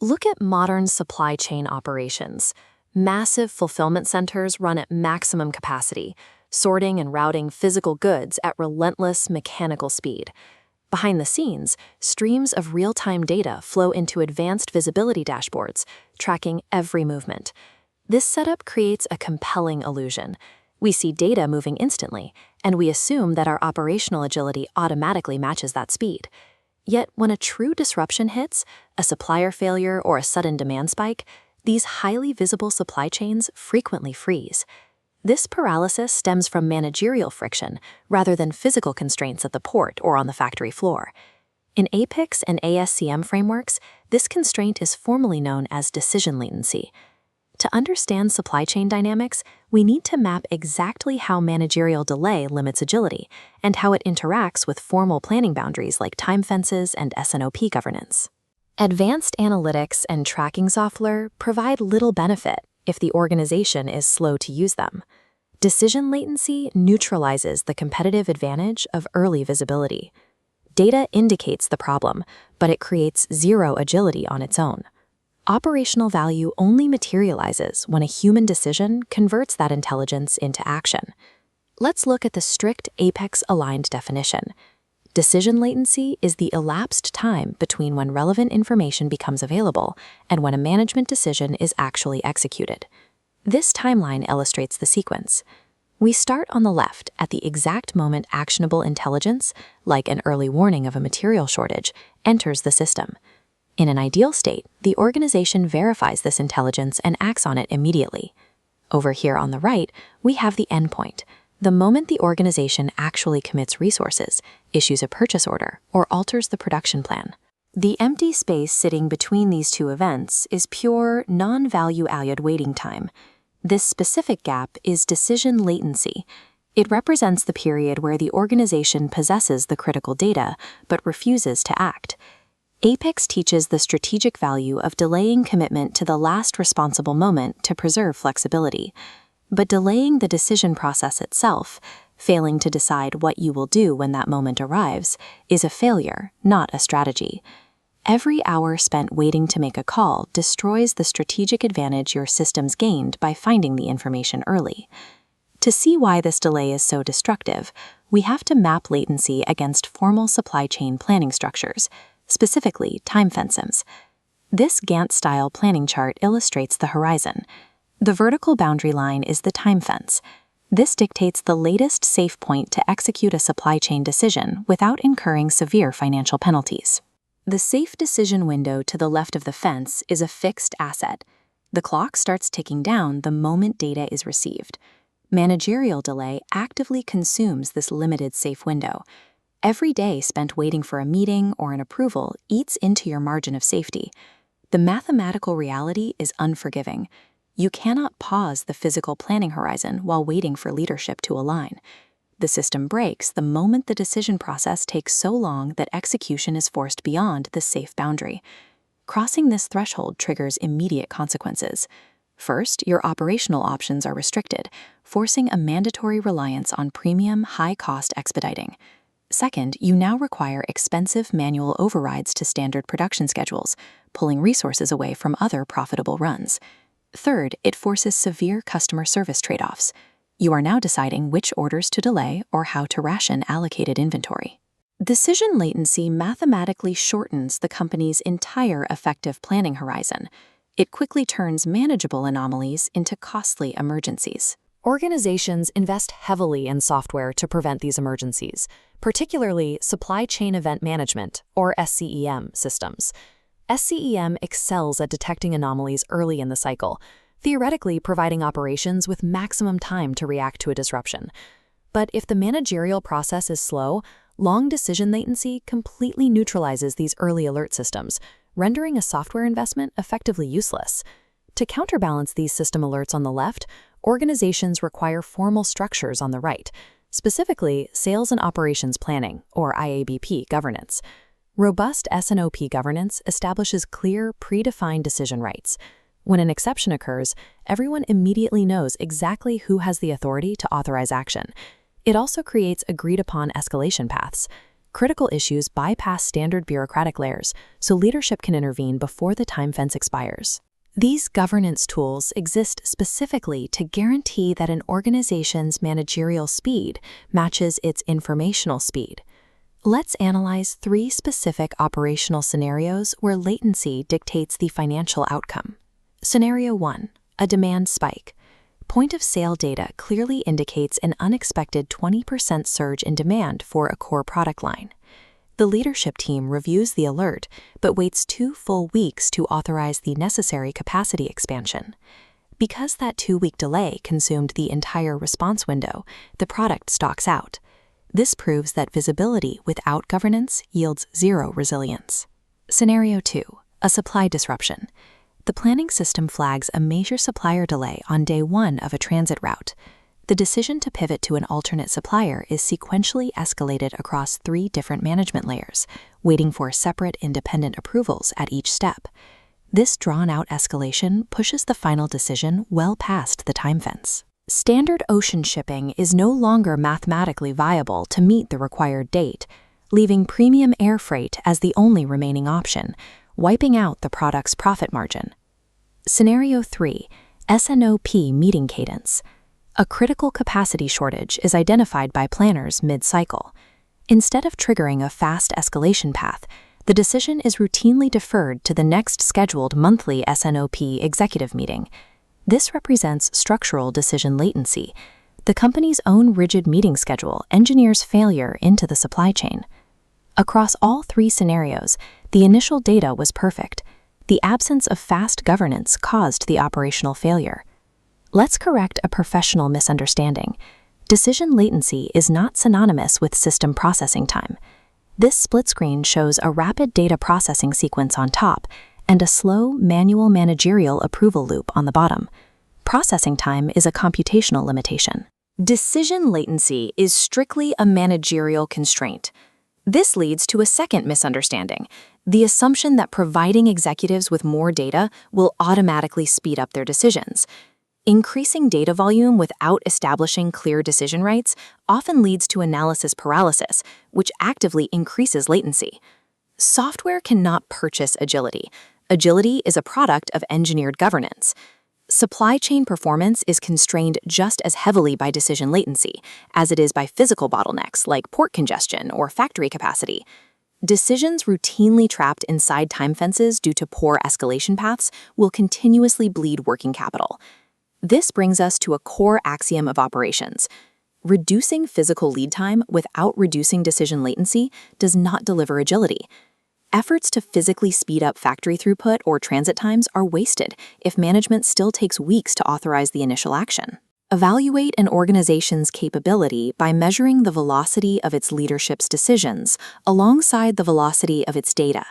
Look at modern supply chain operations. Massive fulfillment centers run at maximum capacity, sorting and routing physical goods at relentless mechanical speed. Behind the scenes, streams of real-time data flow into advanced visibility dashboards, tracking every movement. This setup creates a compelling illusion. We see data moving instantly, and we assume that our operational agility automatically matches that speed. Yet, when a true disruption hits, a supplier failure or a sudden demand spike, these highly visible supply chains frequently freeze. This paralysis stems from managerial friction rather than physical constraints at the port or on the factory floor. In APICS and ASCM frameworks, this constraint is formally known as decision latency. To understand supply chain dynamics, we need to map exactly how managerial delay limits agility and how it interacts with formal planning boundaries like time fences and S&OP governance. Advanced analytics and tracking software provide little benefit if the organization is slow to use them. Decision latency neutralizes the competitive advantage of early visibility. Data indicates the problem, but it creates zero agility on its own. Operational value only materializes when a human decision converts that intelligence into action. Let's look at the strict APICS-aligned definition. Decision latency is the elapsed time between when relevant information becomes available and when a management decision is actually executed. This timeline illustrates the sequence. We start on the left at the exact moment actionable intelligence, like an early warning of a material shortage, enters the system. In an ideal state, the organization verifies this intelligence and acts on it immediately. Over here on the right, we have the endpoint, the moment the organization actually commits resources, issues a purchase order, or alters the production plan. The empty space sitting between these two events is pure, non-value-added waiting time. This specific gap is decision latency. It represents the period where the organization possesses the critical data but refuses to act. APICS teaches the strategic value of delaying commitment to the last responsible moment to preserve flexibility. But delaying the decision process itself, failing to decide what you will do when that moment arrives, is a failure, not a strategy. Every hour spent waiting to make a call destroys the strategic advantage your systems gained by finding the information early. To see why this delay is so destructive, we have to map latency against formal supply chain planning structures, specifically time fences. This Gantt-style planning chart illustrates the horizon. The vertical boundary line is the time fence. This dictates the latest safe point to execute a supply chain decision without incurring severe financial penalties. The safe decision window to the left of the fence is a fixed asset. The clock starts ticking down the moment data is received. Managerial delay actively consumes this limited safe window. Every day spent waiting for a meeting or an approval eats into your margin of safety. The mathematical reality is unforgiving. You cannot pause the physical planning horizon while waiting for leadership to align. The system breaks the moment the decision process takes so long that execution is forced beyond the safe boundary. Crossing this threshold triggers immediate consequences. First, your operational options are restricted, forcing a mandatory reliance on premium, high-cost expediting. Second, you now require expensive manual overrides to standard production schedules, pulling resources away from other profitable runs. Third, it forces severe customer service trade-offs. You are now deciding which orders to delay or how to ration allocated inventory. Decision latency mathematically shortens the company's entire effective planning horizon. It quickly turns manageable anomalies into costly emergencies. Organizations invest heavily in software to prevent these emergencies, particularly supply chain event management, or SCEM, systems. SCEM excels at detecting anomalies early in the cycle, theoretically providing operations with maximum time to react to a disruption. But if the managerial process is slow, long decision latency completely neutralizes these early alert systems, rendering a software investment effectively useless. To counterbalance these system alerts on the left, organizations require formal structures on the right, specifically Sales and Operations Planning, or IABP, governance. Robust S&OP governance establishes clear, predefined decision rights. When an exception occurs, everyone immediately knows exactly who has the authority to authorize action. It also creates agreed-upon escalation paths. Critical issues bypass standard bureaucratic layers, so leadership can intervene before the time fence expires. These governance tools exist specifically to guarantee that an organization's managerial speed matches its informational speed. Let's analyze 3 specific operational scenarios where latency dictates the financial outcome. Scenario 1. A demand spike. Point-of-sale data clearly indicates an unexpected 20% surge in demand for a core product line. The leadership team reviews the alert, but waits 2 full weeks to authorize the necessary capacity expansion. Because that 2-week delay consumed the entire response window, the product stocks out. This proves that visibility without governance yields 0 resilience. Scenario 2. A supply disruption. The planning system flags a major supplier delay on day 1 of a transit route. The decision to pivot to an alternate supplier is sequentially escalated across 3 different management layers, waiting for separate independent approvals at each step. This drawn-out escalation pushes the final decision well past the time fence. Standard ocean shipping is no longer mathematically viable to meet the required date, leaving premium air freight as the only remaining option, wiping out the product's profit margin. Scenario 3. S&OP meeting cadence. A critical capacity shortage is identified by planners mid-cycle. Instead of triggering a fast escalation path, the decision is routinely deferred to the next scheduled monthly S&OP executive meeting. This represents structural decision latency. The company's own rigid meeting schedule engineers failure into the supply chain. Across all 3 scenarios, the initial data was perfect. The absence of fast governance caused the operational failure. Let's correct a professional misunderstanding. Decision latency is not synonymous with system processing time. This split screen shows a rapid data processing sequence on top and a slow manual managerial approval loop on the bottom. Processing time is a computational limitation. Decision latency is strictly a managerial constraint. This leads to a second misunderstanding, the assumption that providing executives with more data will automatically speed up their decisions. Increasing data volume without establishing clear decision rights often leads to analysis paralysis, which actively increases latency. Software cannot purchase agility. Agility is a product of engineered governance. Supply chain performance is constrained just as heavily by decision latency as it is by physical bottlenecks like port congestion or factory capacity. Decisions routinely trapped inside time fences due to poor escalation paths will continuously bleed working capital. This brings us to a core axiom of operations. Reducing physical lead time without reducing decision latency does not deliver agility. Efforts to physically speed up factory throughput or transit times are wasted if management still takes weeks to authorize the initial action. Evaluate an organization's capability by measuring the velocity of its leadership's decisions alongside the velocity of its data.